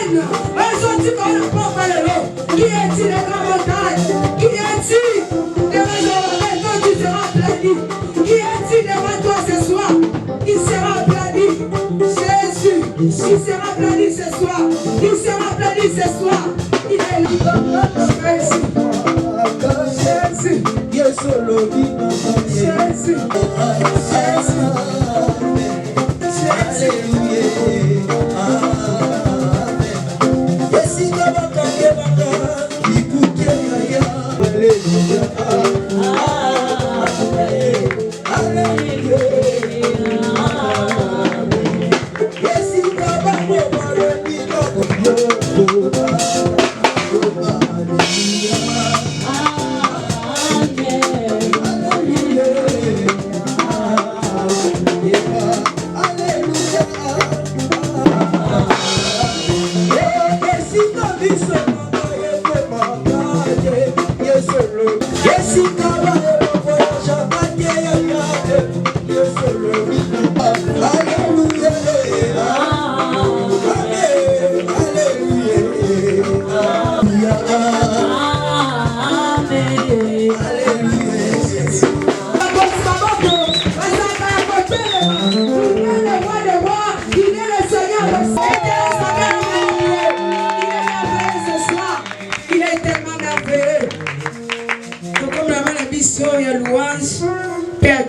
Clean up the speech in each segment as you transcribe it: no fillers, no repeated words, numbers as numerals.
montagnes. Aujourd'hui, quand on n'a pas parlé l'eau, qui est-il les grandes montagnes? Qui est-il des raisons quand tu seras aplani? Qui est-il devant toi ce soir? Qui sera aplani? Jésus. Il sera aplani ce soir. Il sera aplani ce soir. Il est libre. Jésus. Jésus. Jésus.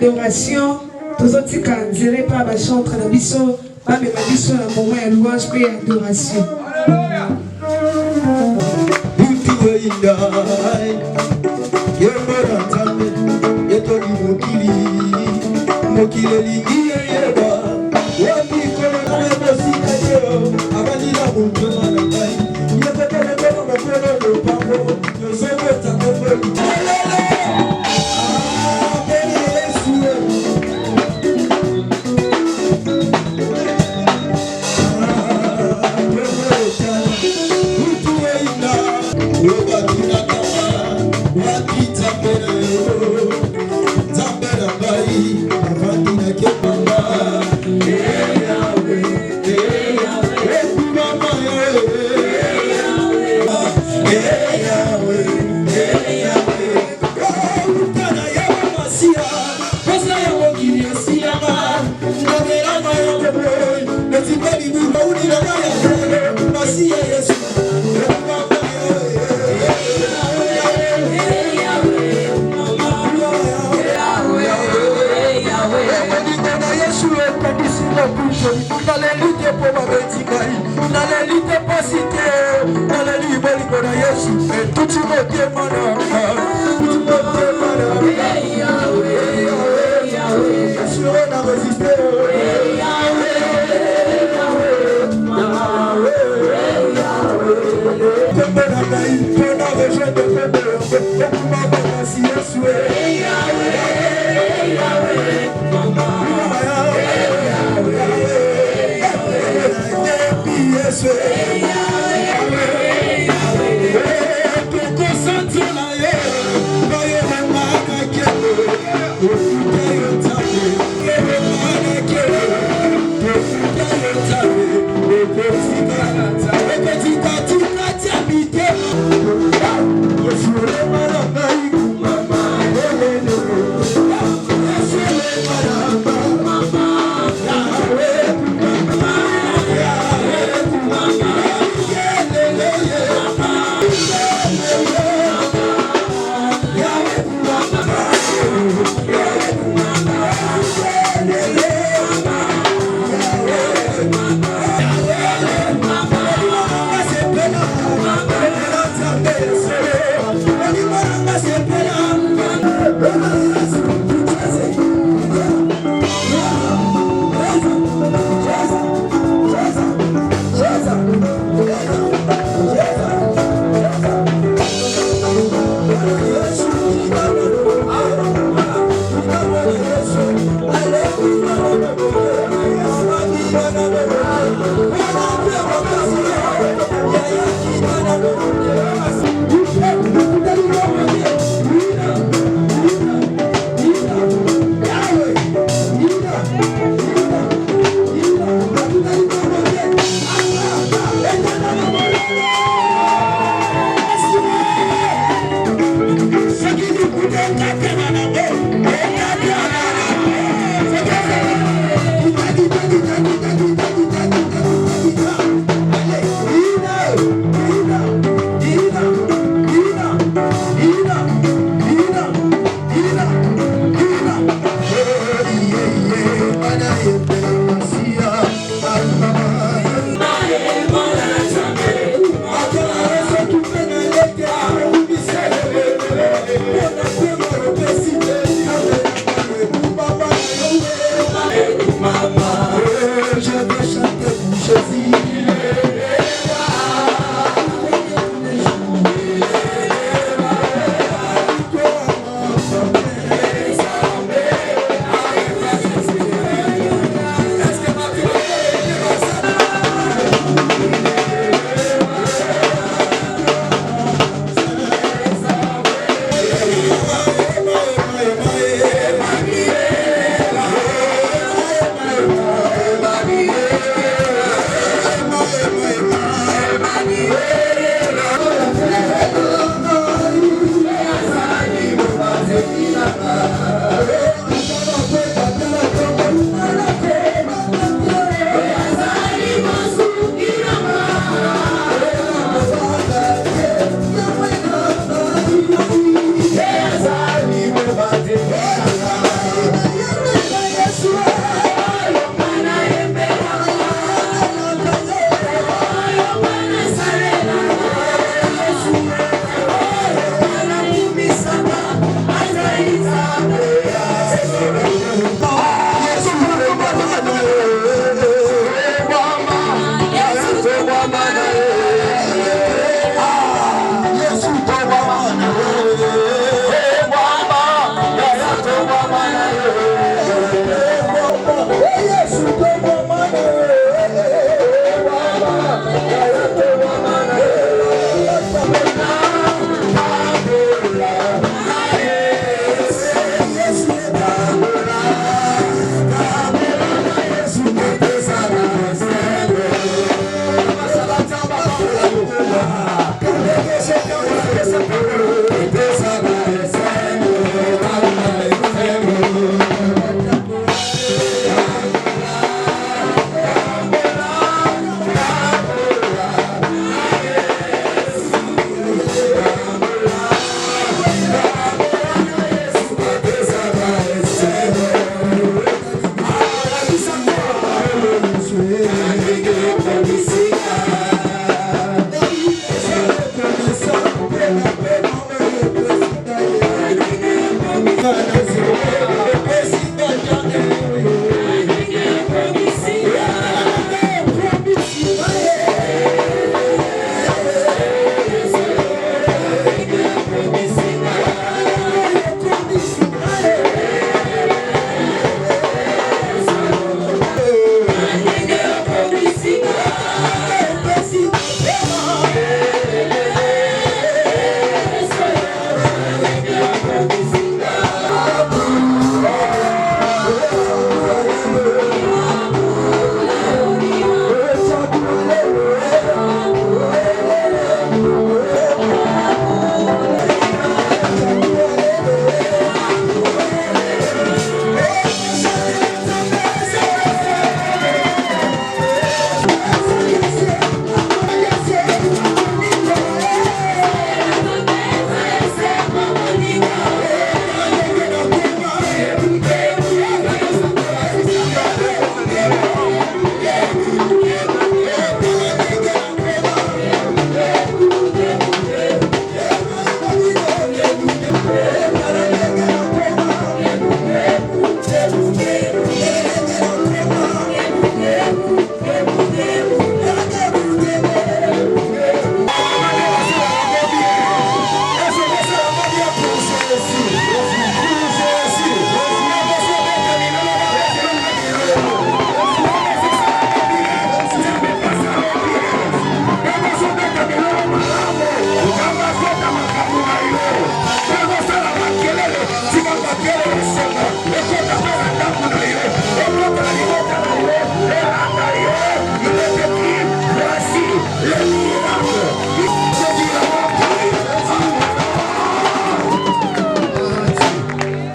Adoration, tous autres qui ne diraient pas ma chantre dans biso, pas mais ma biso un moment de louange et adoration. Mama.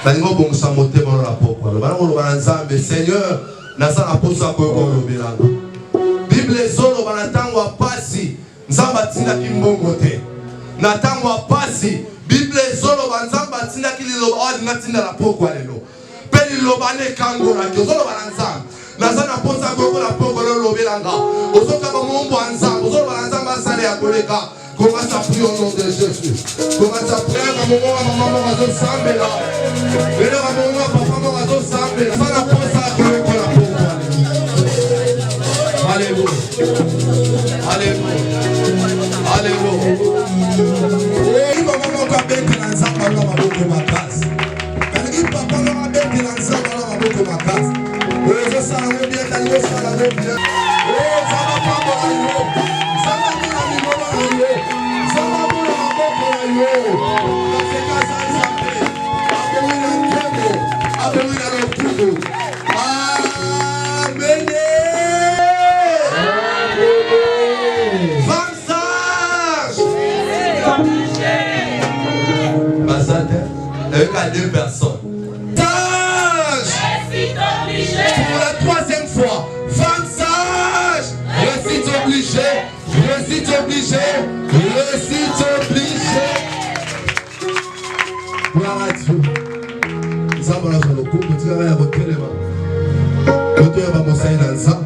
Nalingo bongisa motema na poko. Bango lo banzambe Seigneur, naza na posa ko ko lobelanga. Bible zolo banatango apasi, nzamba tinda kimbongo te. Na tango apasi, Bible zolo banzamba tinda kililo odi na tinda la poko lelo. Peli lo bane kango na zolo banzamba. Naza na posa ko ko la poko lo lobelanga. Ozoka ba mombo anzamba, zolo banzamba sale ya koleka. Commence à prier au nom de Jésus. Commence à prier à maman, maman, à dos sambe là. Et là, maman, papa, maman, à dos sambe là. Ça n'a pas ça à prier pour la pauvre. Alléluia. Alléluia. Alléluia. Et maman, maman, bête l'ensemble, maman, maman, de ma casse. Quand il papa, maman, bête l'ensemble, maman, maman, de ma casse. Et je sens la bien, la loi, ça la bien. Oh, ça va pas, maman. Ça va pas, maman. Avec à 2 personnes. Sage! Pour la 3e fois. Femme sage! Récite obligé. Récite obligé. Récite obligé. Gloire à Dieu. Nous avons la joie de couple. Nous avons la beauté de main. Nous avons la beauté de main.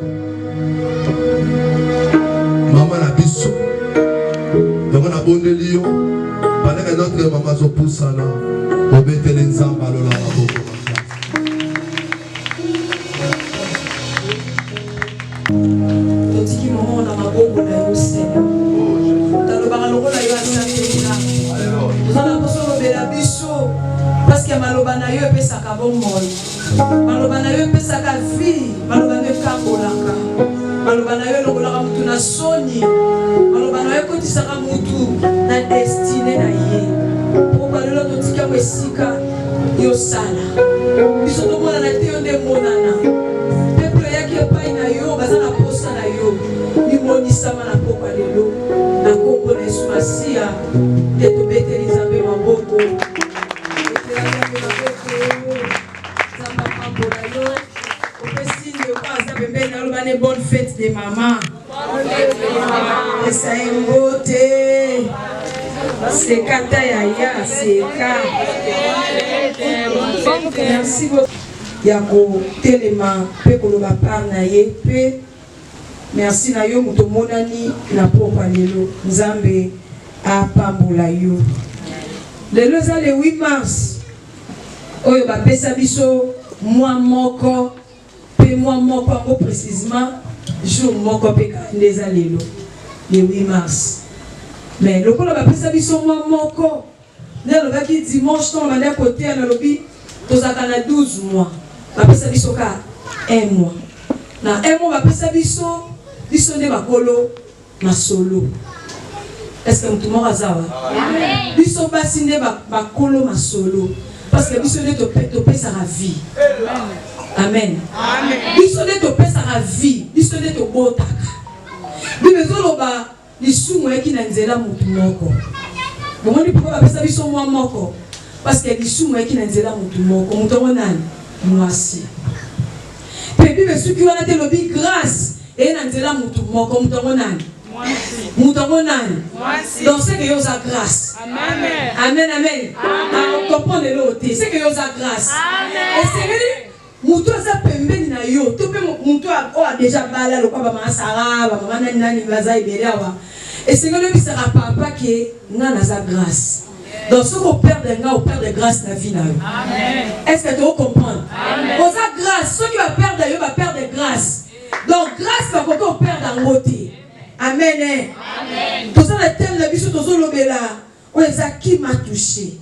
Maman a bissou. Nous avons la bonne de lion. Pendant que notre maman se pousse là. Au bête les zambes à l'eau. Totiki maman na maboko na yo Seigneur. Talobaka lokola yo asambela. Tozala kosolo bela biso parce que maloba na yo epesaka bomoi. Maloba na yo epesaka vie, maloba na yo ekambolaka. Maloba na yo elokolaka mutu na soni. Maloba na yo ekotisaka mutu na destine na ye. Pourquoi lelo totika esika yo sala. Biso tomona na te yo nde monana. Epai na yo bazana posa na yo limonisama na pokwa lelo na kombo na Yesu Masia te tobeteli Nzambe maboko etelanga maboko Nzambe pambola yo opesi ndeko aza pembeni aloba ne bonne fête de maman esa embote sekata yaya seka merci beaucoup Yako telema pe koloba par na ye pe merci na yo muto monani na pokwa lelo Nzambe apambola yo lelo za le 8 mars oyo ba pesa biso moi moko ngo précisément jour moko pe kandeza lelo le 8 mars mais lokola ba pesa biso moi moko nelo baki dimanche ton banda côté na lobi tozaka na 12 mois bapesa biso ka 1 mois na 1 mois bapesa biso nde bakolo masolo. Est-ce que mutu moko azawa biso basi nde bakolo masolo parce que biso nde topesaka vie. Amen. Biso nde topesaka vie, biso nde tobotaka. Bible ezoloba lisumu eki na nzela mutu moko. Bomoni pourquoi bapesa biso mwa moko parce que lisumu eki na nzela mutu moko mutu nani mwasi. Pe Bible suki wana te lobi grâce et na nzela mutu moko mutu nani mwasi. Mutu nani mwasi. Donc c'est que yo za grâce. Amen. Amen amen. On comprend le loté, c'est que yo za grâce. Amen. Et c'est mutu aza pembeni na yo to pe mutu a déjà bala lokwa ba mama Sara ba mama nani baza ibelewa. Et c'est que le bisara papa que ngana za grâce. Donc ce qu'on perd de grâce dans la vie. Amen. Est-ce que tu comprends? Amen. Pour sa grâce, ceux qui va perdre d'ailleurs va perdre de grâce. Donc grâce va qu'on perd dans le côté. Amen. Amen. Tout ça le thème de Bichou Tozo Lobela. On les a qui m'a touché.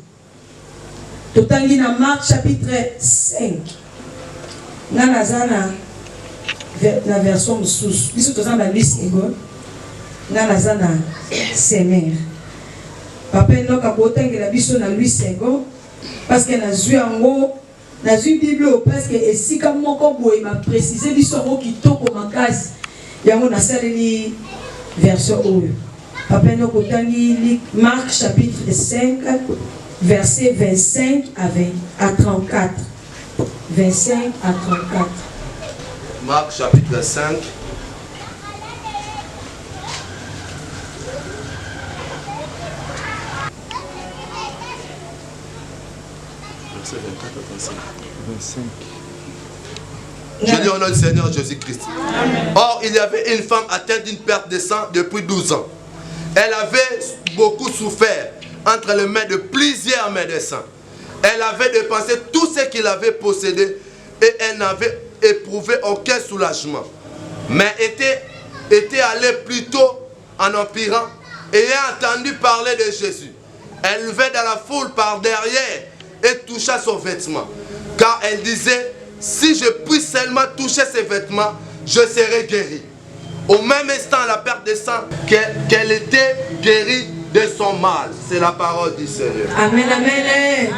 Tout en ligne dans Marc chapitre 5. Nanazana la version sous. Bichou Tozo dans Luis Ego. Nanazana Semer. Papa non kabotenge la biso na lui sego parce que na zui ango na zui Bible parce que esika moko boye m'a préciser biso ngo kitoko makasi yango na saleli version oyo. Papa non kotangi Marc chapitre 5 versets 25 à 34. 25 à 34. Marc chapitre 5. Verset 24 à 25. Je dis au nom du Seigneur Jésus-Christ. Or, il y avait une femme atteinte d'une perte de sang depuis 12 ans. Elle avait beaucoup souffert entre les mains de plusieurs médecins. Elle avait dépensé tout ce qu'il avait possédé et elle n'avait éprouvé aucun soulagement. Mais était allée plutôt en empirant, ayant entendu parler de Jésus. Elle levait dans la foule par derrière et toucha son vêtement. Car elle disait, si je puis seulement toucher ses vêtements, je serai guérie. Au même instant, la perte de sang, qu'elle était guérie de son mal. C'est la parole du Seigneur. Amen, amen.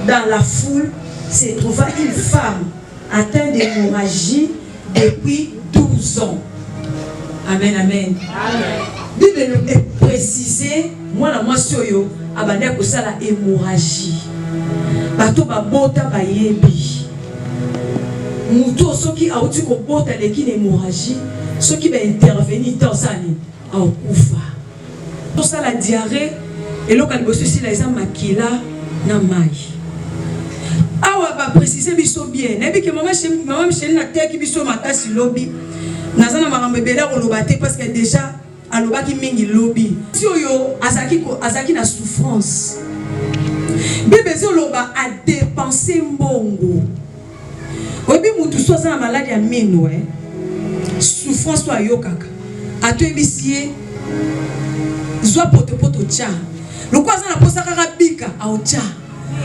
Dans la foule, se trouva une femme atteinte d'hémorragie depuis 12 ans. Amen, amen. Bible est précisé, moi la moi soyo, abandé ko sala hémorragie. Bato ba bota ba yebi. Muto soki auti ko bota leki hémorragie, soki ba intervenir dans ça ni en kufa. Pour ça la diarrhée et local bosso si la isa makila na mai. Awa ba préciser biso bien. Nebi que maman Michel na teki biso makasi lobby. Nazana makambe bela ko lobate parce que déjà alobaki mingi lobby. Si oyo azaki na souffrance. Bébé loba a dépensé mbongo. Obi mutu so za maladie ya mino souffrance to ayokaka. Ato ebisie zwa poto tcha. Lokwaza na posa kaka bika au tcha.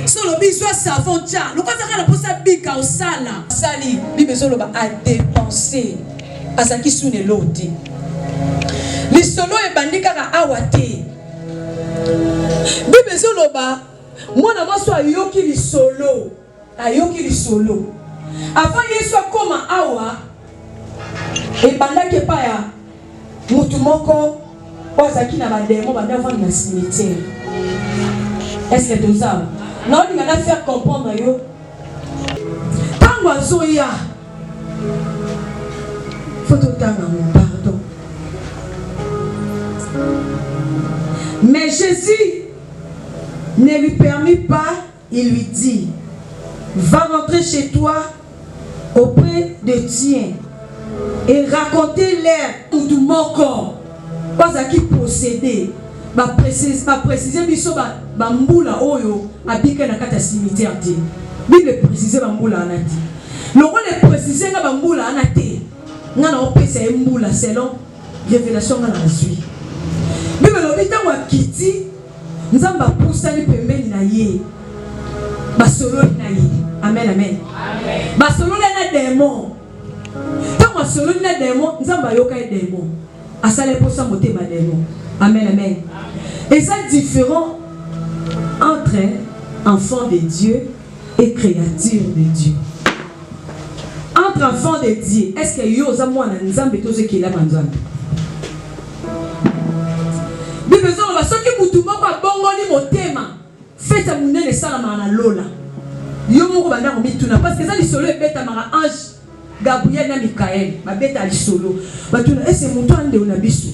Solo bizwa savon tcha. Lokwaza kaka na posa bika au sala. Sali bébé loba a dépensé. Azaki sune loti. Li solo e bandika ka awate. Bébé loba mwana maso ayoki li solo. Ayoki li solo. Avant Yesu akoma awa e bandaki pa ya mutu moko ozaki na bademo bandava na cimetière. Est-ce que tout ça? Non, il va faire comprendre yo. Tango azoya. Faut tout pardon. Mais Jésus ne lui permit pas, il lui dit, va rentrer chez toi auprès de tien et raconter-leur tout mon corps. Pas à qui posséder. Ma préciser biso ba mbula oyo abika na kata cimetière te. Bible préciser ba mbula anati. Le rôle est préciser na ba mbula anati. Nga na opesa mbula selon révélation na zui. Bible lobita wa kiti nzamba pusani pembeni na ye. Ba solo na ye. Amen amen. Amen. Ba solo na démon. Tango solo na démon nzamba yoka démon. Asale posa motema démon. Amen amen. Et c'est différent entre enfant de Dieu et créature de Dieu. Entre enfant de Dieu, est-ce que yo za mwana nzambe to ce qui est là nzambe? Bible zo ba soki mutu moko abongoli motema, feta munene sala na lola. Yo moko banda ko mituna parce que ça li solo ebeta mara ange Gabriel na Michael, ba beta li solo. Ba tuna est-ce mutu ande una biso?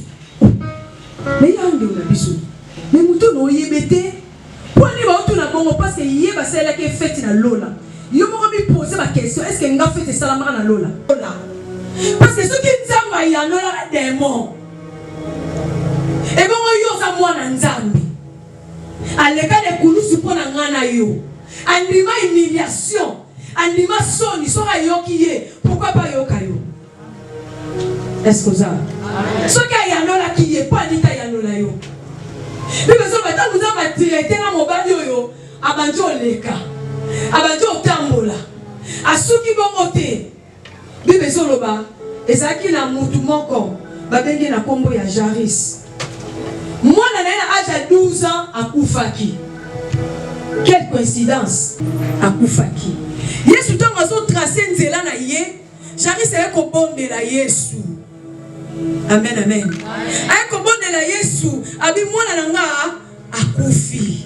Mais yande una biso. Mais mutu no yebete. Pour ni ba tuna bongo parce que yeba sala ke fete na lola. Yo moko mi poser ma question, est-ce que nga fete sala mara na lola? Parce que ceux qui nzamba ya lola la démon. Et bon yo za mwana nzambe. Aleka de kulusu pona ngana yo. Andima humiliation. Andima soni sora yoki ye. Pourquoi pas yoka yo? Est-ce que ça? Ce qui a yanola qui est pas dit yanola yo. Mais besoin de vous avoir traité na mobali yo. Abanjo leka. Abanjo tambola. Asuki bongote. Mais besoin loba. Ezaki na mutu moko. Babenge na kombo ya Jaris. Moi, à l'âge de 12 ans, à Koufaki. Quelle coïncidence! À Koufaki. Yesu, tant qu'on a tracé une zéla na yé, Jaris est un cobon de la Yesu. Amen, amen. Un cobon de la Yesu abi mwana nanga akufi.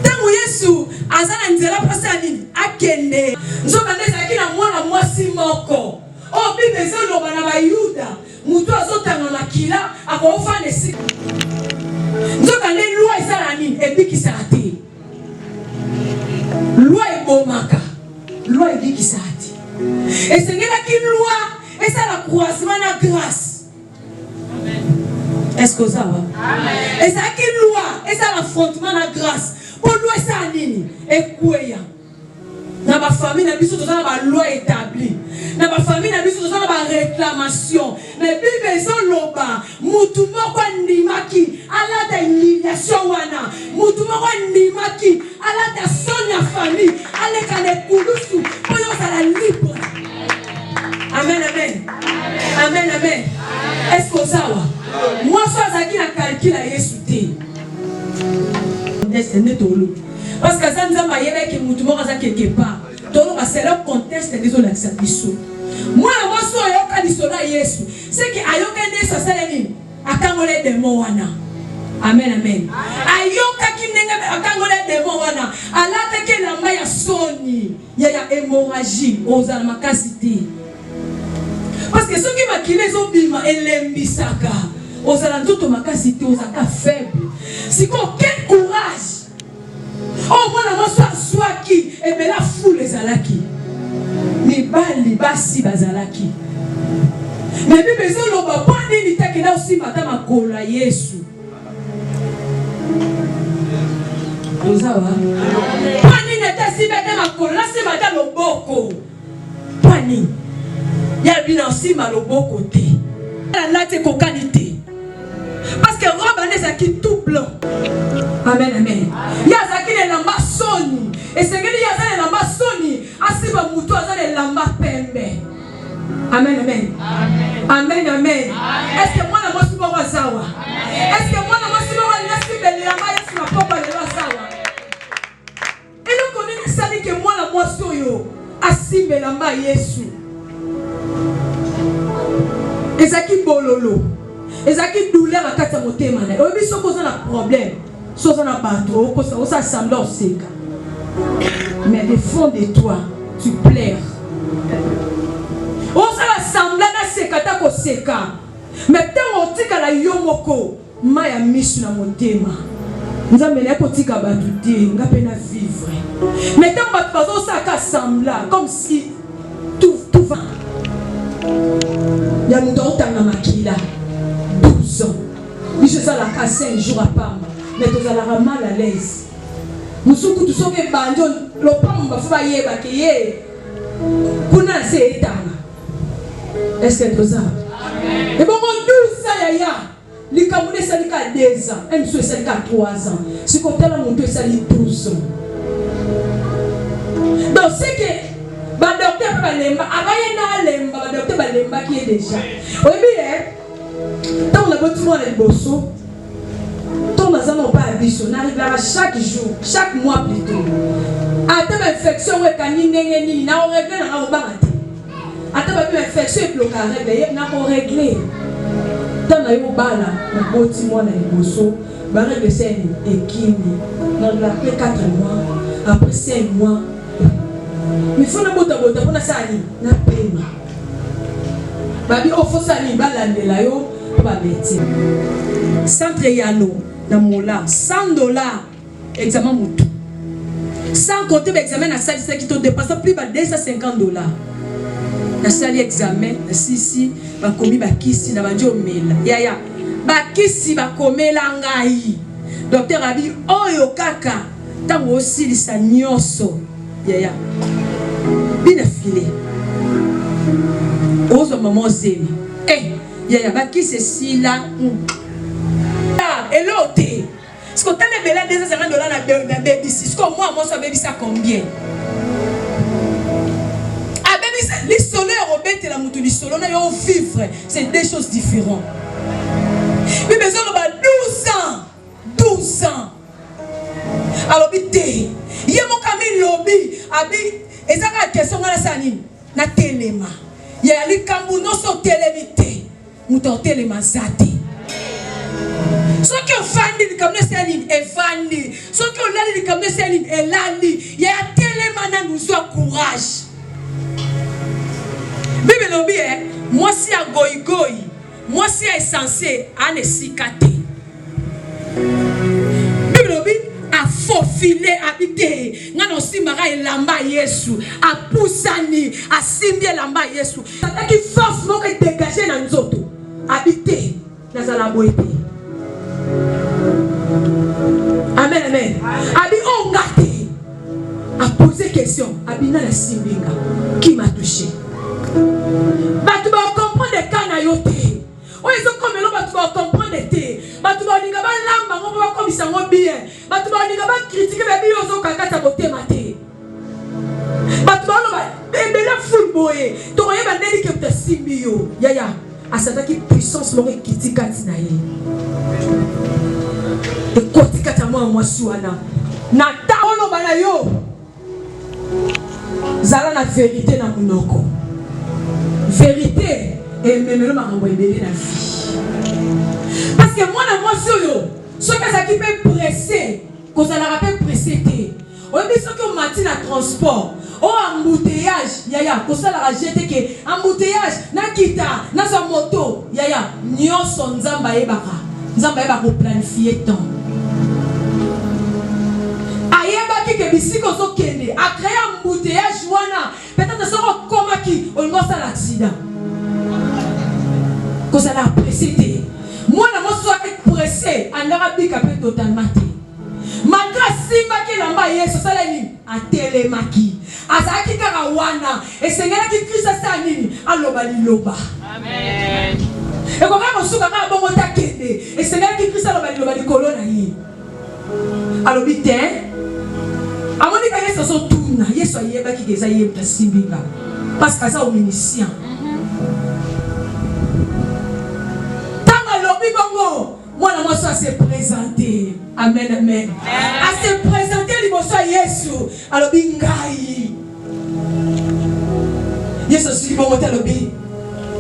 Tango Yesu azana nzela pasa nini akende. Nzoka ndeza kina mwana mwasi moko. O Bible ezoloba na bayuda mutu azotanga makila akofa nesi. Nzoka nde loi ezala nini ebikisa te. Loi ebomaka. Loi ebikisa te. Esengela ki loi ezala croisement na grâce. Est-ce que ça va? Amen. Et ça qui loi, et ça l'affrontement la grâce. Pour loi ça nini et quoi? Dans ma famille, na biso tozana ba loi établie. Dans ma famille, na biso tozana ba réclamation. Mais Bible ezoloba, mutu moko ndimaki ala ta humiliation wana. Mutu moko ndimaki ala ta sonya famille, ala ka ne kulusu, oyo sala libre. Amen, amen. Amen, amen. Est-ce que ça va? Moi, ça qui a calculé à Yesu. Parce que ça nous a maillé que nous devons quelque part. Donc, c'est le contexte des autres actions. Moi, je suis à Yesu. C'est que Ayoka ne soit salé à Kangolé de Moana. Amen, amen. Ayoka qui n'est pas à Kangolé de Moana. Allah te la maille soni. Il y a hémorragie aux almakasité. Parce que ceux qui maquillent les obima et les misaka. Aux alentours makasité aux aka faibles. Si quel courage. Oh moi la soit qui et bien la foule les alaki. Ni bali basi bazalaki. Mais puis besoin l'oba pas ni ta que là aussi madame akola Yesu. Vous savez? Pas ni n'était si madame akola c'est madame loboko. Pas ni. Il y a bien aussi maloboko côté. La te cocanité. Parce que robe est qui tout blanc. Amen, amen. Il y a qui est lamba soni. Et c'est que il y a lamba soni. Asiba muto azale lamba pembe. Amen, amen. Amen, amen. Est-ce que moi la moi suba wazawa? Est-ce que moi la moi suba wanasi beli lamba yesu na papa le wazawa? Et nous connaissons ça que moi la moi soyo asibe lamba yesu. Et ça qui bololo. Et ça qui douleur à quatre motés mané. Et puis ça cause un problème. Ça un bateau. Ça semble au sec. Mais le fond de toi, tu pleures. Oh ça semble na sekata ko seka. Mais tant on tika la yomoko, maya misu na motema. Nous avons les petits kabatuté, nous avons à vivre. Mais tant on va ça semble comme si tout va. Il y a nous dans ta makila. 12 ans. Mais je suis à la 5 jours à Pamba. Mais tu as la mal à l'aise. Nous sommes tous ceux qui abandonnent. Le Pamba va y avoir qui est. Pour nous, c'est éternel. Est-ce que tu as? Et bon, 12 ans, il y a. Les Camerounais, ça a 2 ans. Un monsieur, ça a 3 ans. Si comme tel, mon Dieu, ça a 12 ans. Donc, c'est que. Le docteur Balemba, avant le docteur Balemba qui est déjà. Oui, bien. Tant on a besoin de bosso, tant on n'a pas habitué, on arrivera chaque jour, chaque mois plutôt. Attends l'infection, on a réglé, on a réglé. Attends l'infection, on a réglé. Tant on a eu un bala, on a besoin de bosso, on a réglé ça et qui on a appelé 4 mois, après 5 mois. Mais il faut que tu aies un sali, na pema. Babi ofo sali balandela yo ba beti. Centre yano na mola $100 examen mutu. Sans compter l'examen na sali ça qui te dépasse plus ba $250. Na sali examen na sisi ba komi ba kisi na banjo mela. Ya ba kisi ba komela ngai. Docteur abi oyo kaka tango osilisa nyonso. Ya bien affilé. Ose maman zéli. Eh, ya baki ceci là. Et l'autre, est-ce que tu as les $250 na baby est-ce que moi ça baby ça combien? Ah baby ça les solaires au bête la mutu les solo na yo vivre, c'est deux choses différentes. Mais besoin de 12 ans. Alors bité, il y a mon cami lobby, abi et ça la question na sani na telema. Il y a les kambu no so télévité. mutorte le mazate. Ce qui est fandi comme le Céline est fandi. Ce qui est lali comme le Céline est lali. Il y a tellement nous soit courage. Bible lobi moi si a goy moi si est censé ane sikate. Bible lobi a faufilé habité ngana osimaka elamba Yesu a poussani a simbi elamba Yesu ataki force moko dégager na nzoto habité na zala boité. Amen, amen. Abi on gâté a posé question. Abi na la simbinga qui m'a touché. Bah tu vas comprendre des cas na yote. Oh ils ont comme là tu vas comprendre des thé. Bah tu vas dire bah lamba on va comme ça on bien. Bah tu vas dire bah critiquer bébé ils ont kaka ta beauté maté. Bah tu vas là bébé la football. Tu vois bah neli que tu simbio. Ya à cette qui puissance mon critique na ye. Et côté katamo moi suana na taolo bana yo zala na vérité na munoko vérité et memelo makambo ebele na vie parce que moi na moi yo ce que ça qui peut presser qu'on ça la rappelle pressé té on dit ce que matin na transport oh embouteillage yaya qu'on ça la jeter que embouteillage na kita na sa moto yaya nyonso nzamba yebaka nzamba yebaka planifier temps. Ayeba ki bisiko zo kende a créé un embouteillage wana peut-être ça va comme qui on va faire l'accident que ça l'a pressé moi na moi soit pressé en arabe capé totalement malgré simba ki lamba Yesu sala ni a telemaki azaki kaka wana et sengela ki Christ sa nini aloba liloba amen et quand on souka ka bongo ta kende et sengela ki Christ aloba liloba likolo na yi alobite Amonika Yesu so tuna Yesu ayeba ki keza yeba simbinga parce que ça au ministère tanga lobi bongo moi na moi ça se présenter amen amen à se présenter liboso Yesu alobi ngai Yesu si bongo ta lobi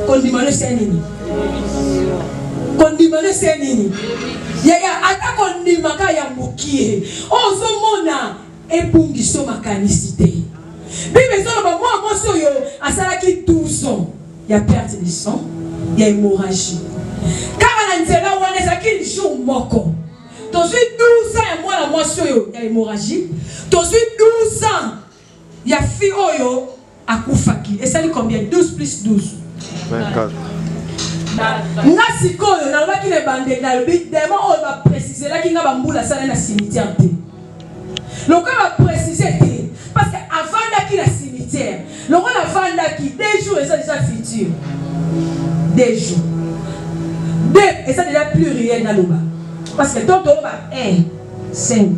kondimane senini kondimane senini yaya ata kondimaka ya mukie ozo mona ebungiso makanicité bible zo ba moi soyo asalaki 12 ans ya perte de sang ya hémorragie car na nzela wana ezaki jour moko tozwi 12 ans ya mwana moi soyo ya hémorragie tozwi 12 ans ya fille oyo akufaki esali combien 12 plus 12 24 nga sikoyo nalobaki na ebandeli nalobi dema oyo baprécise laki nga bambula sala na cimetière te lokola baprécise te parce que avandaki na cimetière lokola avandaki 2 jours eza déjà futur 2 jours 2 eza déjà pluriel naloba parce que tant toloba 1 5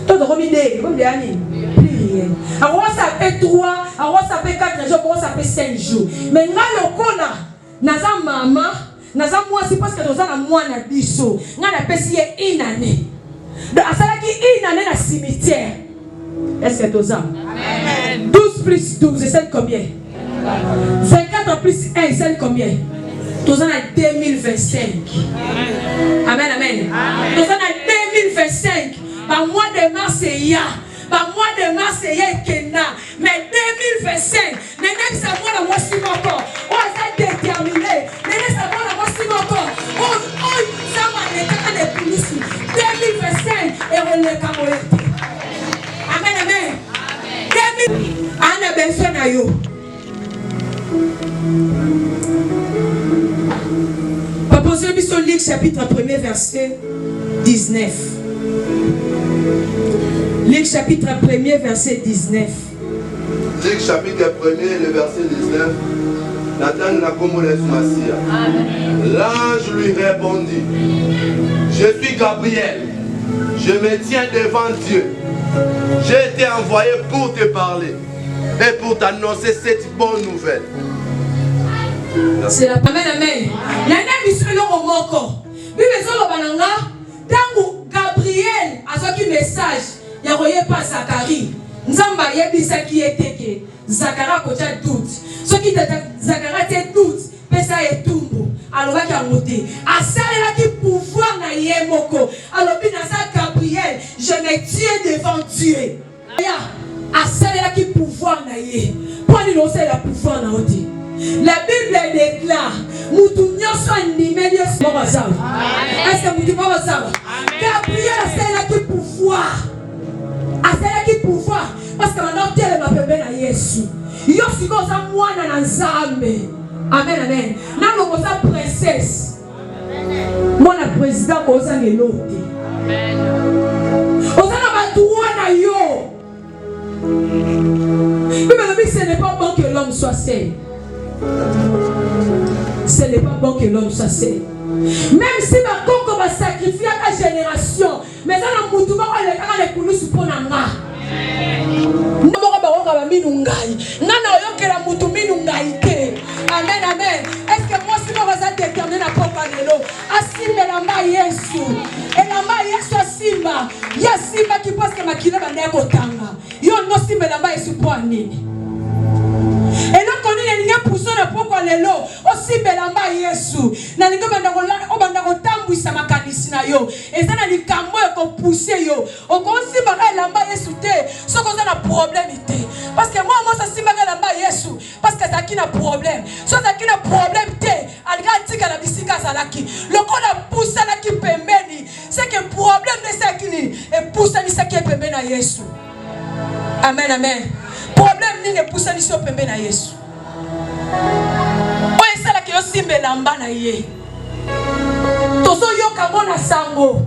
tant tokomi 2 comme de ani pluriel alors ça fait 3 alors ça fait 4 jours alors ça fait 5 jours mais nga lokola naza mama naza mwasi parce que toza na mwana biso nga na pesi ye 1 année donc asalaki 1 année na cimetière est-ce que toza amen 12 plus 12 c'est combien 24 plus 1 c'est combien toza na 2025 amen amen toza na 2025 par mois de mars ya par mois de mars ya kenda mais 2025 nene ça moi na mwasi moko o ça déterminé nene ça moi na mwasi moko o ça va nekaka de plus 2025 et on le kamoete amen amen 2000 ana benso na yo Papa Biso Luc chapitre 1er verset 19 Luc chapitre 1er verset 19 Luc chapitre 1er le verset 19 Nathan na komole Masia. L'ange lui répondit: Je suis Gabriel, je me tiens devant Dieu. J'ai été envoyé pour te parler et pour t'annoncer cette bonne nouvelle. C'est la amen amen. Nana bisolo moko. Bible zolo bananga tangu Gabriel azoki message ya roye pa Zacharie. Nzamba yebisaki eteke Zacharie kocha doute. Soki Zacharie te doute, pesa etumbu. Alobaki yangote. Asala qui pouvoir na yemoko. Alors bien ça Gabriel, je me tiens devant Dieu. Asala qui pouvoir na ye. Pour nous c'est la pouvoir na yote. La Bible déclare mutu nyoso animé Dieu bazaba. Est-ce que mutu bazaba? Gabriel asala qui pouvoir. Asala qui pouvoir parce que maintenant Dieu m'a permis na Yesu. Yo siko za mwana na Nzambe. Amen, amen. Nano koza princesse. Mwana président koza ngelote. Amen. Oza na batuwa na yo. Mais ce n'est pas bon que l'homme soit seul. Ce n'est pas bon que l'homme soit seul. Même si ma conque va sacrifier à ta génération, mais ça n'a pas de pouvoir pour nanga. Amen, amen. Est-ce que moi, si je vais déterminer la propre anelo, Asimba lamba Yesu, et lamba Yesu Asimba, ya Simba qui pense que ma kila va n'est kotanga. Yo no Simba lamba Yesu pour nini. Et là, quand il y a une poussée de pourquoi les lots, aussi belamba Yesu. N'a pas de sa makanisi na yo. Et ça n'a ni kambo et poussé yo. On commence à lamba Yesu te. Ce qu'on a un problème était. Parce que moi ça si maga lamba Yesu. Parce que ça qui n'a problème. Soit ça qui n'a problème te. Alga tika la bisika salaki. Le qu'on a poussé la qui pembeni. C'est que problème de ça qui ni et poussé ni ça qui est pembeni na Yesu. Amen, amen. Problème ni ne pousse ni so pembe na Yesu. O esala ke yo simbe lamba na ye. Tozo yoka mona sango.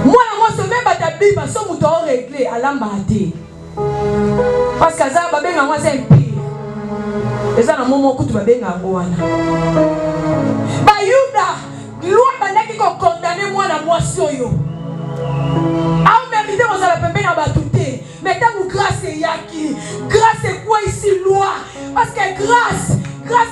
Moi se même bata biba so muto o régler alamba ate. Parce que ça ba benga moi c'est pire. Eza na momo kutu ba benga ngwana. Ba Yuda, loi bandaki ko condamner moi na mwasi oyo. A mérité vous allez pembe na batouté. Mais tant que grâce est yaki, grâce est quoi ici loi? Parce que grâce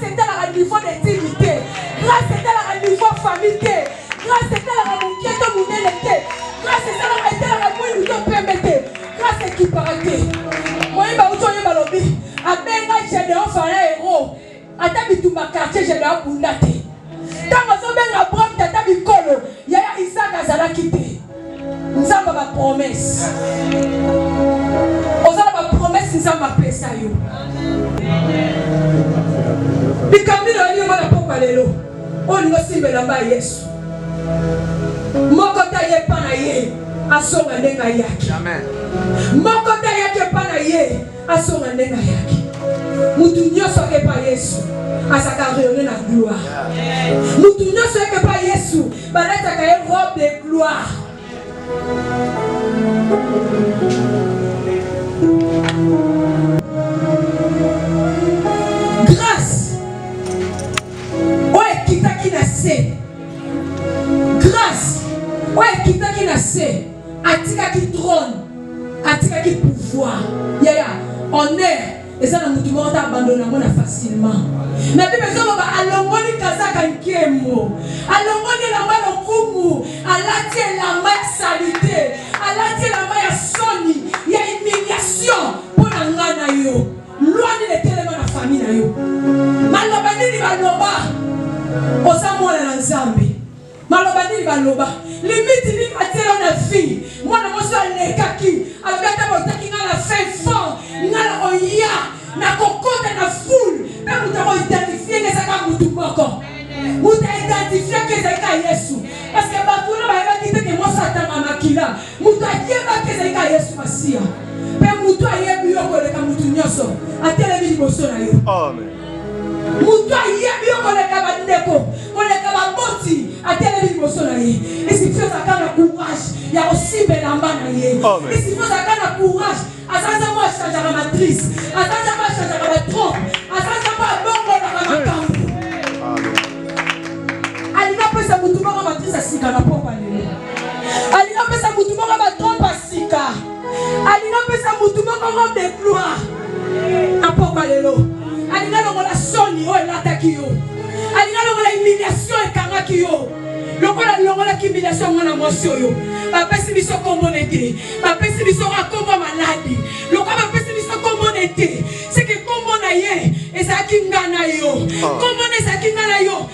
est à la niveau d'intimité, grâce est à la niveau famille, grâce est à la moquette de l'unité, grâce est à la moquette de permettre, grâce est qui paraît. Moi il va vous donner ma lobby. À Benga j'ai des enfants héros. À Tabitou ma quartier j'ai des abundate. Tant que ça Benga Bram Tata Bikolo, Yaya Isaac Azala quitté. Nous avons ma promesse. Nous avons ma promesse, nous avons ma paix. Les camions de l'année, on va pas parler l'eau. On nous aussi me l'a bas Yesu. Mon côté est pas naïe, à son anenga yaki. Mon côté est pas naïe, à son anenga yaki. Moutounio soit pas Yesu, à sa carrière de gloire. Moutounio soit pas Yesu, mais là t'as une robe de gloire. Grâce. Ouais, qui t'a qui n'a sé. Grâce. Ouais, qui t'a qui n'a sé. Atika qui trône. Atika qui pouvoir. Yaya, honneur. Et ça, nous devons abandonner facilement. Mais puis, nous avons allongoni kazaka nkemo. Allongoni la main au kumu. Alati la main salité. Alati la main soni. Il y a humiliation pour la ngana yo. Loin de l'éternel dans la famille na yo. Malobani ni baloba. Osamola na Nzambe. Malobani ni baloba. Limite ni matela na fille. Moi na moso alekaki. Alobata botaki ngala fait fort. Ngala oya. Na kokota na foule. Mais nous avons identifié que c'est comme tout moko. Nous avons identifié que c'est comme Yesu. Parce que Batula va dire que moi Satan a makila. Nous avons dit que c'est comme Yesu Masia. Mais nous avons dit que c'est comme tout nyoso. A télévision bosso na yo. Amen. Nous avons dit que c'est comme ndeko. On est comme boti. A télévision bosso na yo. Et si tu as un courage, il y a aussi belamba na yo. Et si tu as un courage, azaza moi changer la matrice. Azaza moi changer la trompe. Azaza moi bongo na makambo. Alina pesa mutu bongo matrice asika na popa lele. Alina pesa mutu bongo ma trompe asika. Alina pesa mutu bongo de gloire. Na popa lelo. Alina longo la soni o lataki yo. Alina longo la humiliation e kangaki yo. Longo la humiliation mwana mwasi yo. Ba pesi biso komonete. Ba pesi biso akomba maladi. Longo ba pesi biso komonete. C'est que comme on a et ça qui ngana yo. Comme on est ça qui ngana yo.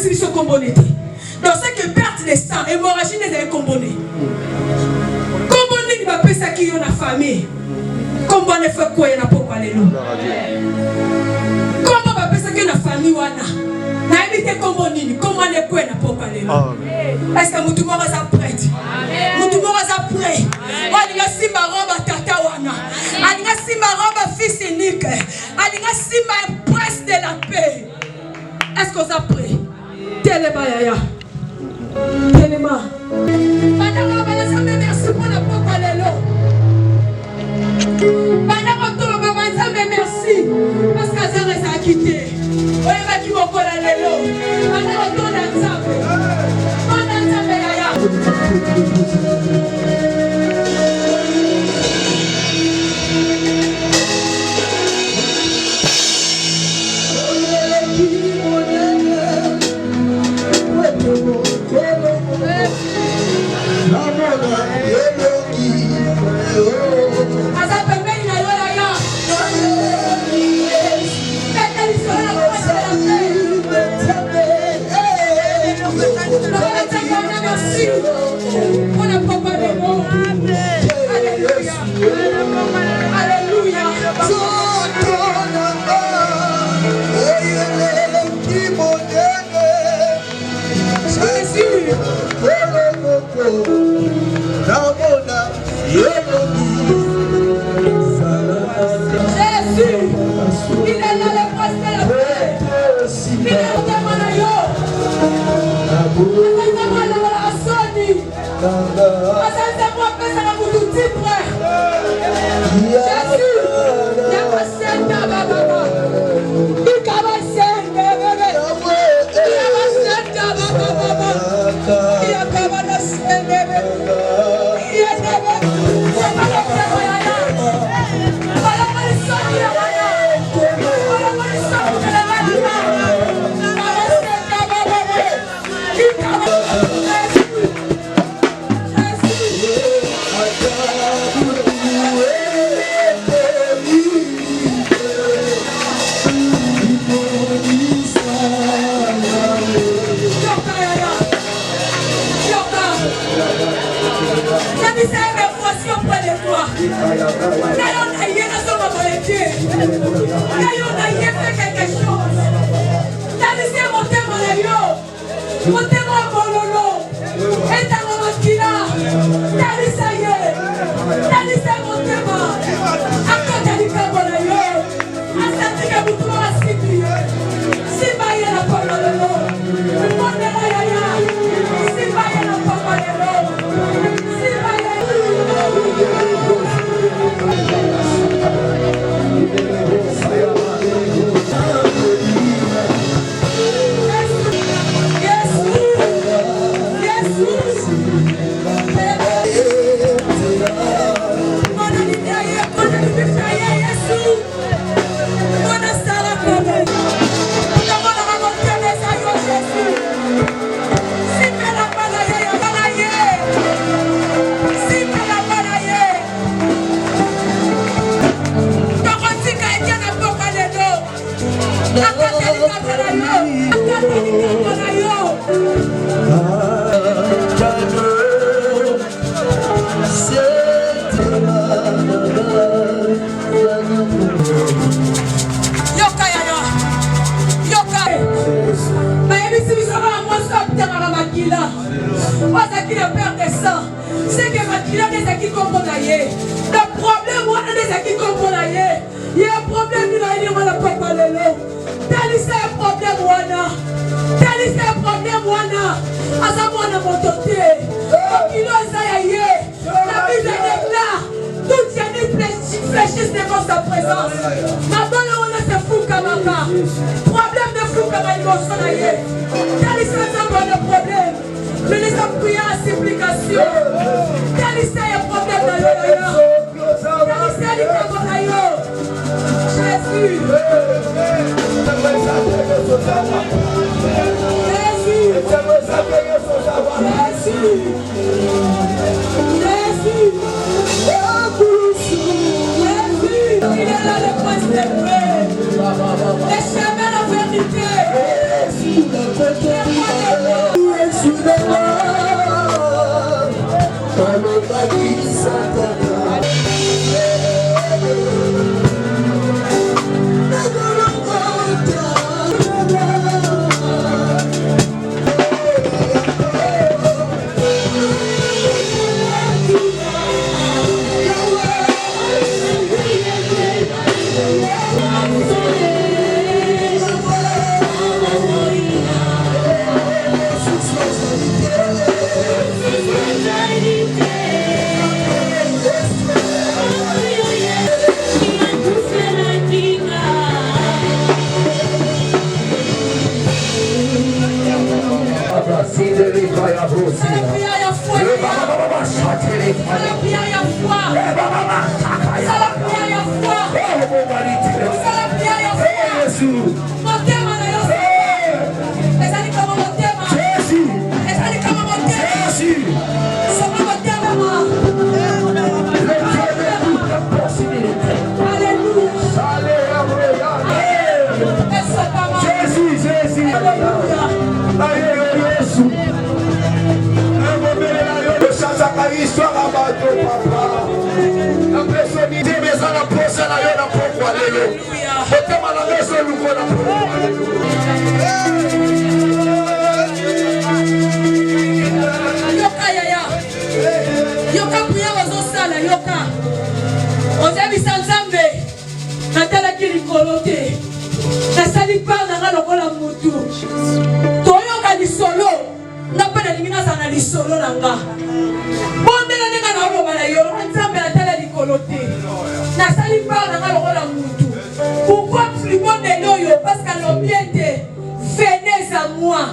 si ce comboné. Donc c'est que perte de sang, hémorragie n'est pas comboné. Comboné ne va pas ça qui est la famille. Comboné fait quoi il n'a pas parlé nous. Comment va pas ça qui est la famille wana. Na évité comboné, comment ne quoi n'a pas parlé nous. Est-ce que vous tout le monde est prêt? Vous tout le monde est prêt? On a si ma robe tata wana. On a si ma robe fils unique. On a si ma prince de la paix. Est-ce qu'on est prêt? Tellement yaya. Tellement. Merci pour la parole. Merci. Parce que ça reste à quitter. On va qui m'en colle à l'élo. Maintenant, on tourne à ça. On a ça, yaya. Les chemins, la vérité. Yoka yaya. Yoka puya wazosala yoka. Ozebi sanzambe. Natala kili kolote. Nasali pa nanga lokola mutu. Toyoka lisolo. Napenda lingina sana lisolo nanga. Bonde na nenga na oloba na yo. Nzambe natala likolote. Nasali pa nanga lokola mutu. Pourquoi plus bon de l'oyo? Parce qu'à l'objet venez à moi.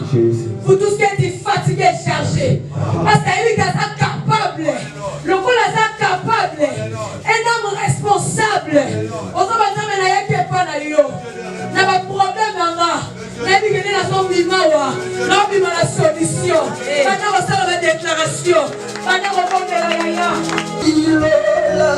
Vous tous qui êtes fatigués et chargés. Parce qu'il est capable. Le coup est capable. Un homme responsable. On va dire qu'il n'y a pas de problème. Il y a la solution. Maintenant, on sort la déclaration. Maintenant, on va faire la. Il est là.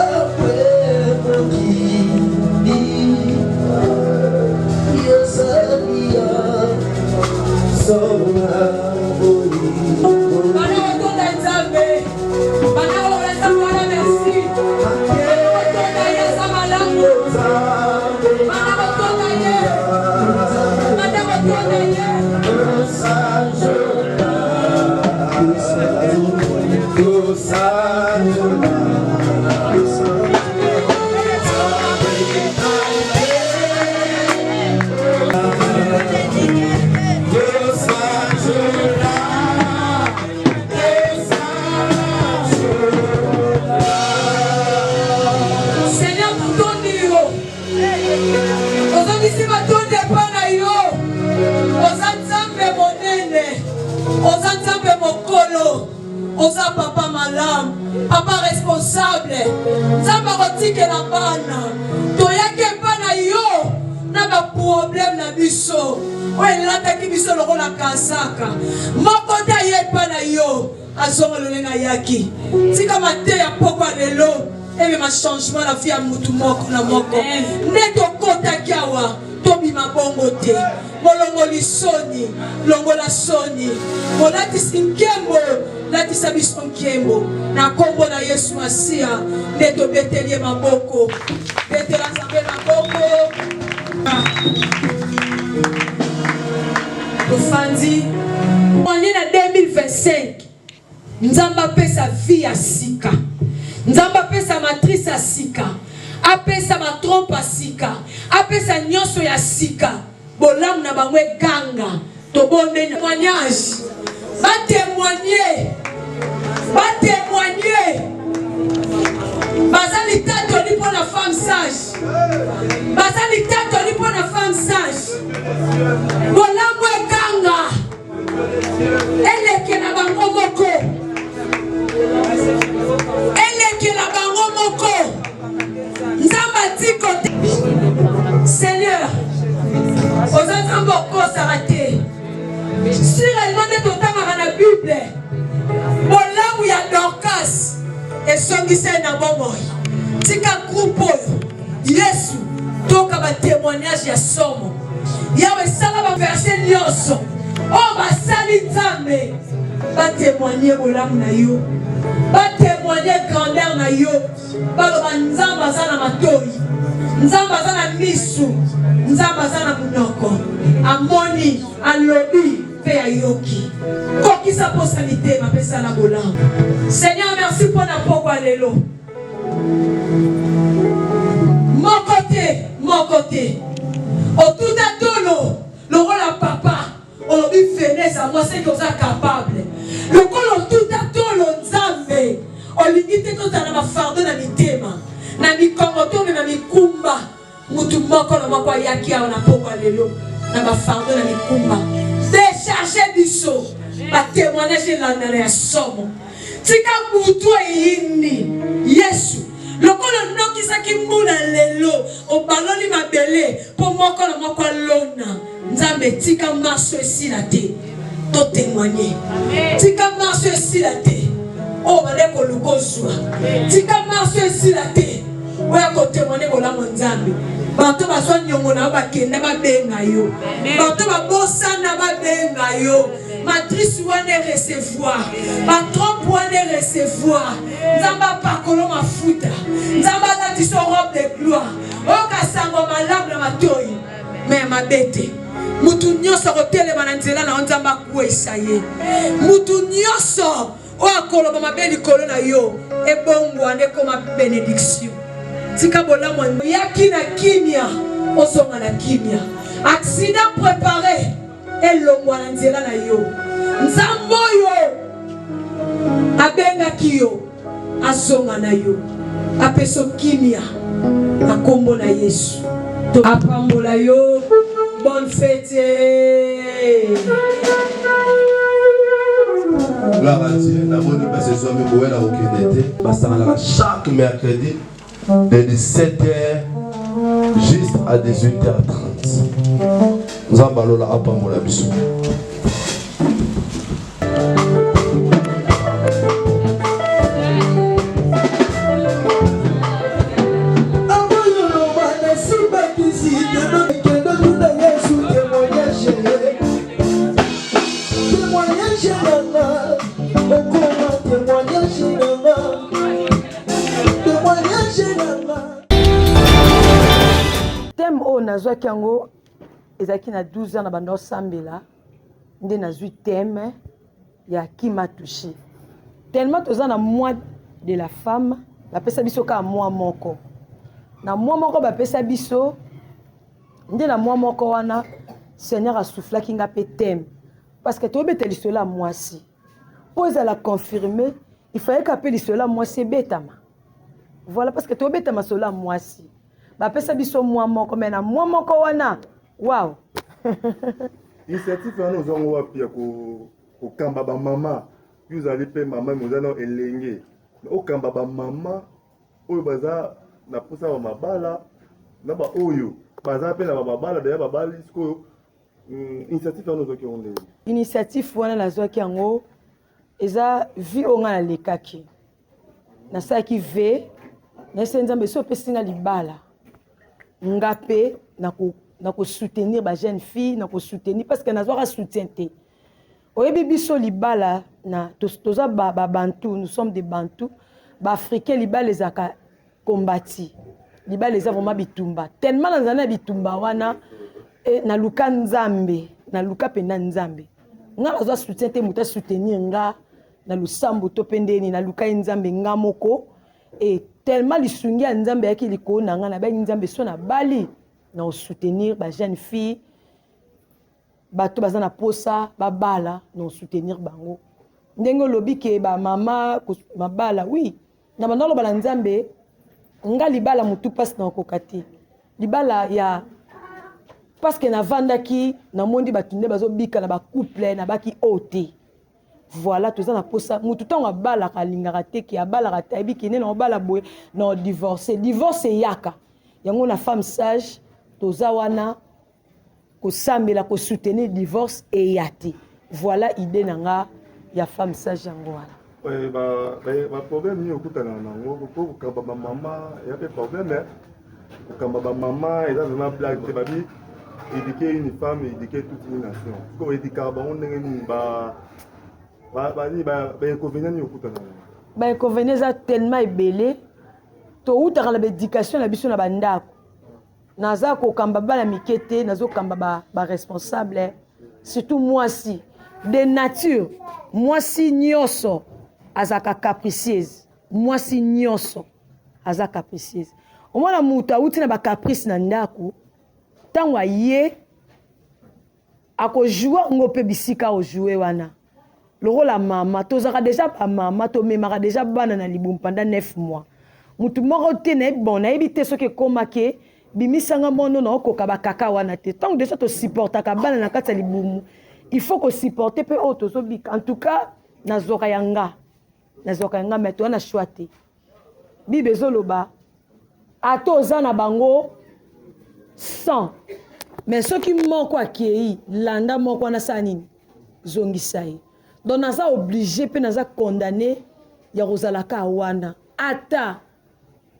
Oza papa malam, papa responsable. Zamba rotike na bana. Toyake bana yo na ba problème na biso. Oye lata ki biso loko na kasaka. Moko ta ye bana yo azonga lolenga yaki. Tika mate ya poko lelo. Ebe ma changement la vie ya mutu moko na moko. Neto kota kiawa. Tobi mabongo te. Molongo lisoni, longola soni. Molati sinkembo. Lati sabiso nkembo na kombo na Yesu Masia neto betelie maboko betela nzambe maboko ofandi mwani na 2025 nzamba pesa vie ya sika nzamba pesa matrice ya sika apesa matrompe ya sika apesa nyonso ya sika bolamu na bango eganga tobonde témoignage va témoigner. Bazali tato ni pour la femme sage. Bazali tato ni pour la femme sage. Bola mwe kanga. Eleke na bango moko. Eleke na bango moko. Nzamba tiko. Seigneur. Ozanzambo ko s'arrêter. Si réellement de ton temps dans la Bible, Bolamu ya Dorcas et Songise na bomoi. Tika groupe Yesu toka ba témoignage ya somo. Yawe sala ba verset nyonso. Oh ba sali nzambe ba témoigner Bolamu na yo. Ba témoigner grandeur na yo. Ba lo nzamba sana matoi. Nzamba sana misu. Nzamba sana munoko. Amoni alobi. Kokisa pour sanité, ma pesa la bola. Seigneur, merci pour la pokwa lelo. Mon côté. Au tout à tolo, le rôle à papa, on lui fait à moi, c'est que vous êtes capable. Le rôle tout à tolo, nzambe, on lui dit tout à la farde na mitema. Na mi kongoto, na mi kumba. Mutu moko na moko yaki na pokwa lelo. Na ma farde na mi kumba. Décharger biso ba témoignage la na somo tika mutu yini Yesu lokolo noki saki mbuna lelo obaloli mabele po moko na moko lona nzambe tika marche ici la te to témoigner tika marche ici la te o bale ko lukozwa tika marche ici la te oya ko témoigner bola nzambe bato baswa nyongo na bakenda babenga yo bato babosana babenga yo matrice wane recevoir matrompe wane recevoir nzamba pakolo mafuta nzamba latiso robe de gloire okasango mais mabete mutu nyonso kotelema na nzela na nzambe akwesa ye mutu nyonso oyo akoloba mabe likolo na yo ebongwa nde koma bénédiction tika bolamu yaki na kimia ozonga na kimia accident préparé elongwa na nzela na yo nzambe oyo abengaki yo azonga na yo apeso kimia na kombo na Yesu apambola yo. Bonne fête. Gloire à Dieu. La bonne parce que somme pour la aucune chaque mercredi de 17h juste à 18h30. Nous allons là après mon abisso. Nazwa kiango ezaki na 12 ans na bando sambela nde nazwi thème ya qui m'a touché tellement toza na mois de la femme bapesa biso ka mois moko na mois moko bapesa biso nde na mois moko wana Seigneur a soufflé kinga pe thème parce que tobeteli cela mwasi pour la confirmer il fallait qu'appeler cela mwasi betama voilà parce que tobetama cela mwasi bapesa biso mwa moko mena mwa moko wana wow initiative wana ozongo wapi ya ko kamba ba mama vous allez pe mama mozana elenge o kamba ba mama oyo baza na posa ba mabala na ba oyo baza pe na ba mabala de ba bali sko initiative wana ozoki onde initiative wana nazwaki yango eza vi onga na lekaki na saki ve na senza so pesinga libala ngapé na ko soutenir ba jeune fille na ko soutenir parce que nazwaka soutien te oyebi biso libala na toza ba bantu nous sommes des bantu ba africains libala ezaka kombati libala eza vraiment bitumba tellement na bitumba wana na luka nzambe na luka pena nzambe nga nazwa soutien te muta soutenir nga na lusambo to pendeni na luka nzambe nga moko et tellement lisungi ya nzambe yaki likolo na nga na ba nzambe so na bali na soutenir ba jeune fille bato baza na posa babala na soutenir bango ndenge lobi ke ba mama mabala oui na bandolo bala nzambe nga libala mutu passe na kokati libala ya parce que na vandaki na mondi batunde bazo bika na ba couple na baki ote voilà tout ça na posa mutu tonga bala kalingaka te ki abala ka biki ne na bala boye na divorcer divorce yaka yango la femme sage toza wana ko sambela ko soutenir divorce et yati voilà idée nanga ya femme sage yango wana ouais ba problème ni okutana nango ko kamba ba mama ya pe problème ko kamba ba mama eza vraiment blague te babi éduquer une femme éduquer toute une nation ko éduquer ba on ndenge ba inconvénients tellement ébélé to utaka na éducation na biso na bandako naza ko kamba bala mikete nazo kamba ba responsable surtout moi si de nature moi si nyoso azaka capricieuse moi si nyoso azaka capricieuse au moins la muta uti na ba caprice na ndako tango ye ako jouer ngope bisika o jouer wana le rôle la maman tozaka déjà pas maman to memaka déjà bana na libum pendant 9 mois mutu moko te na bon na ebité ce que komake bimisanga mono na okoka ba kaka wana te tant déjà to supporta ka bana na kata libum il faut que supporter pe auto so bik en tout cas na zoka yanga mais to na choité bibe zoloba ato zana bango 100 mais ce qui moko akei landa moko na sanini zongisai donc naza obligé pe naza condamné ya rozalaka wana ata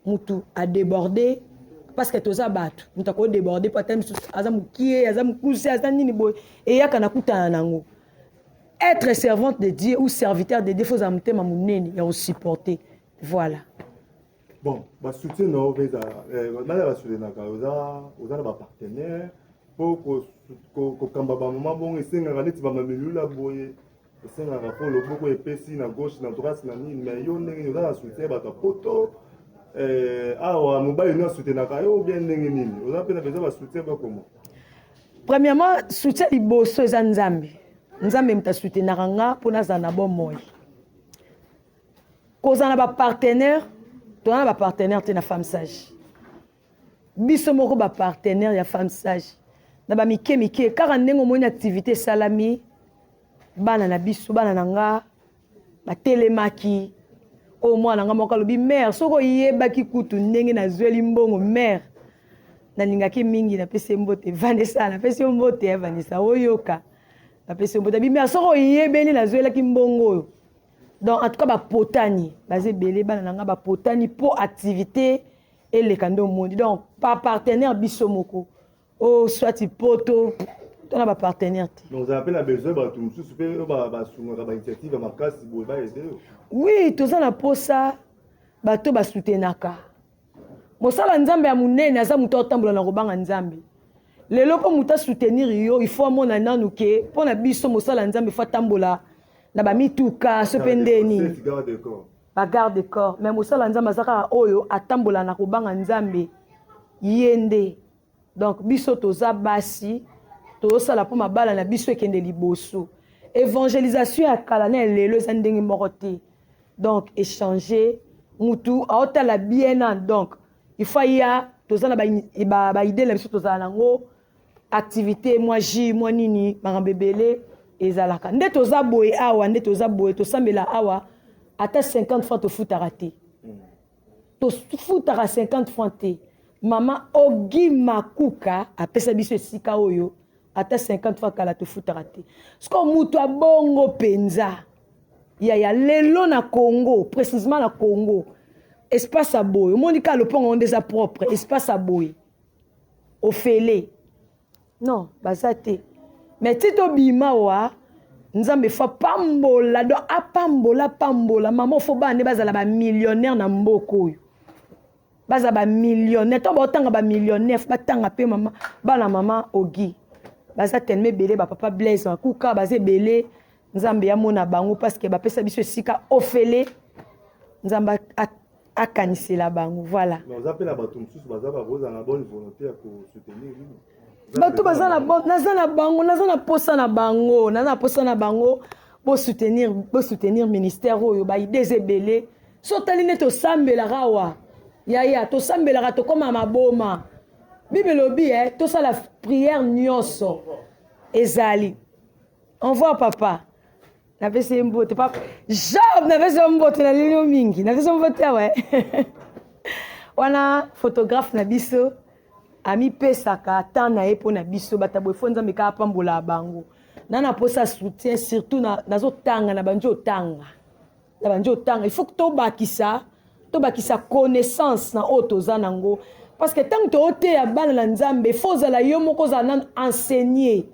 mutu a débordé parce que toza bato mutu ko déborder patam aza mukie aza mukuse aza nini boy et yaka na kutana nango être servante de Dieu ou serviteur de Dieu faut amutema munene ya supporter voilà bon ba soutien no beza na ba soutien na oza na ba partenaire po ko kamba ba mama bon esengaka neti ba mamilula boye esengaka po loboko epesi na gauche na droite na nini mais yo ndenge oza na soutien bato poto awa mobali no asoutenaka yo bien ndenge nini oza mpe na besoin basoutien bakoma. Premièrement, soutien liboso eza nzambe. Nzambe muta soutenaka nga mpona azala na bomoi. Kozala na bapartenaire, tozala na bapartenaire te na femme sage. Biso moko bapartenaire ya femme sage. Na bamike mike kaka ndenge omoni activité salami bana na biso bana na nga batelemaki o mwana nga moko alobi mère soko yebaki kutu ndenge nazweli mbongo mère nalingaki mingi napesi mbote Vanessa napesi mbote ya Vanessa oyoka napesi mbote bi mère soko yebeli nazwelaki mbongo oyo. Donc en tout cas bapotani basé belé bana na nga bapotani pour activité et les candos monde. Donc par partenaire biso moko o soit poto on a pas partenaire. Donc ça appelle la besoin bato mususu pe ba sunga ba initiative makasi boye ba aider. Oui, tout ça na posa bato ba soutenaka. Mosala nzambe ya munene aza muto otambola na kobanga nzambe. Lelo po muta soutenir yo, il faut mona nanu ke pona biso mosala nzambe fa tambola na ba mituka so pendeni. Ba garde corps, mais mosala nzambe azaka oyo atambola na kobanga nzambe yende. Donc biso toza basi tosala po mabala na biso ekende liboso. Évangélisation ya kala na lelo za ndenge moko te. Donc échanger mutu aota la bien donc il faut ya tozana ba idée la biso tozana ngo activité moi ji moi nini marambebele ezalaka nde toza boye awa nde toza boye tosambela awa ata 50 francs to futa raté to futa 50 francs te mama ogi makuka apesa biso esika oyo ata 50 francs kala to futa raté sko mutu abongo penza ya lelo na Congo précisément na Congo espace à boy monika le pont on déjà propre espace à boy au félé non bazate mais tito bima wa nzambe fa pambola do apambola maman fo ba ne bazala ba millionnaire na mboko yo baza ba millionnaire to ba tanga ba millionnaire ba tanga pe mama bana mama ogi baza tellement belé ba papa Blaise kuka bazé belé nzambe ya mona bango parce que ba pesa biso sika ofele nzamba akanisela bango voilà. Nous appelons la bato mususu baza ba boza na bonne volonté pour soutenir nous. Bato baza na bon nazana bango nazana posa na bango pour soutenir ministère oyo ba idée belé so taline to sambela rawa ya to sambela to koma maboma bible lobi to sa la prière nyonso ezali on voit papa na pese mbote papa Job na pese mbote na lino mingi na pese mbote ouais wana photographe na biso ami pesaka tana epo na biso batabo fonza meka pambola bango nana posa soutien surtout nazo tanga na banjo tanga il faut que to bakisa connaissance na otoza nango parce que tant que ote ya bana na nzambe faut za la yo moko za nan enseigner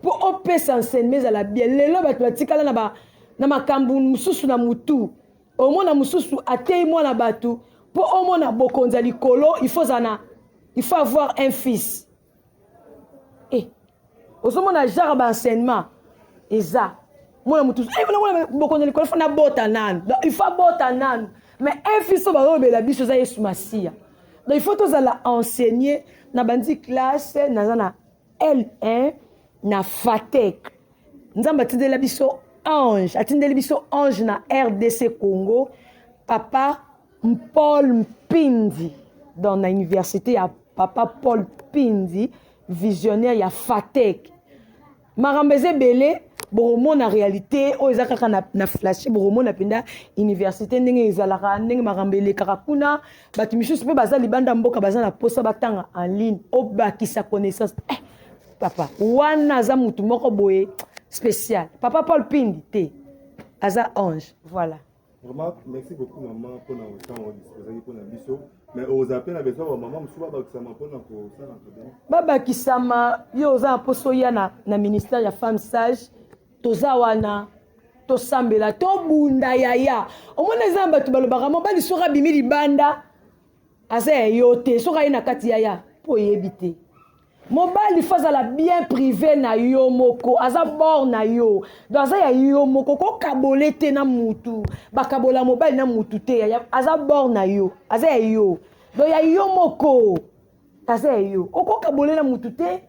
pour opesa enseigner za la bien lelo bato batikala na makambu mususu na mutu omona mususu atei mwana batu pour omona bokonza likolo il faut avoir un fils osomona genre d'enseignement eza mwana mutu mwana bokonza likolo fona bota nan il faut bota nan mais un fils so ba obela biso za Yesu Masia donc il faut tous la enseigner na bandi classe na L1 na FATEC nzamba tindela biso ange na RDC Congo papa Paul Mpindi dans l'université ya papa Paul Mpindi visionnaire ya FATEC marambeze belé boromo na réalité o ezaka na flash boromo na penda université ndenge ezalaka ndenge marambele kakuna batu misusu pe baza libanda mboka baza na posa batanga en ligne obakisa connaissance papa wana za mutu moko boye spécial papa Paul Pindi te aza ange voilà. Vraiment merci beaucoup maman pour na temps on disposer pour na biso mais aux appels à besoin maman musuba bakisama pour na ko ça na baba kisama yo za poso ya na ministère ya femme sage toza wana tosambela tobunda yaya omona zamba tubalobaka mo bali soka bimi libanda asa yote soka ina kati yaya po yebite mobali faut la bien privé na yo moko aza bord na yo donc aza ya yo moko ko kabolete na mutu bakabola mobali na mutu te aza bord na yo aza ya yo donc ya yo moko aza ya yo oko kabole na mutu te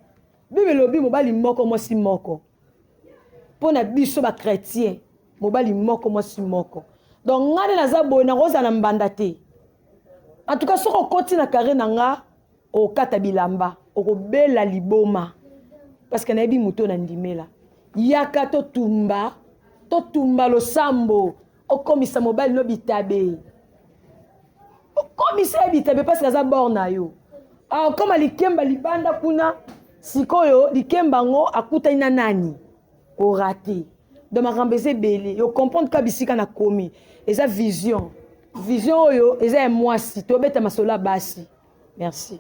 bible lobi mobali moko mwasi moko pona biso ba chrétien mobali moko mwasi moko donc ngane naza boye na roza na mbanda te en tout cas soko koti na carré nanga o kata bilamba okobela liboma parce que nayebi muto na ndimela yaka to tumba losambo okomisa mobali no bitabe okomisa bitabe parce que aza bord na yo comme likemba libanda kuna sikoyo likemba ngo akutani na nani o raté donc makambo eza ebele yo comprendre ka bisika na komi eza vision oyo eza ya mwasi tobeta masola basi merci.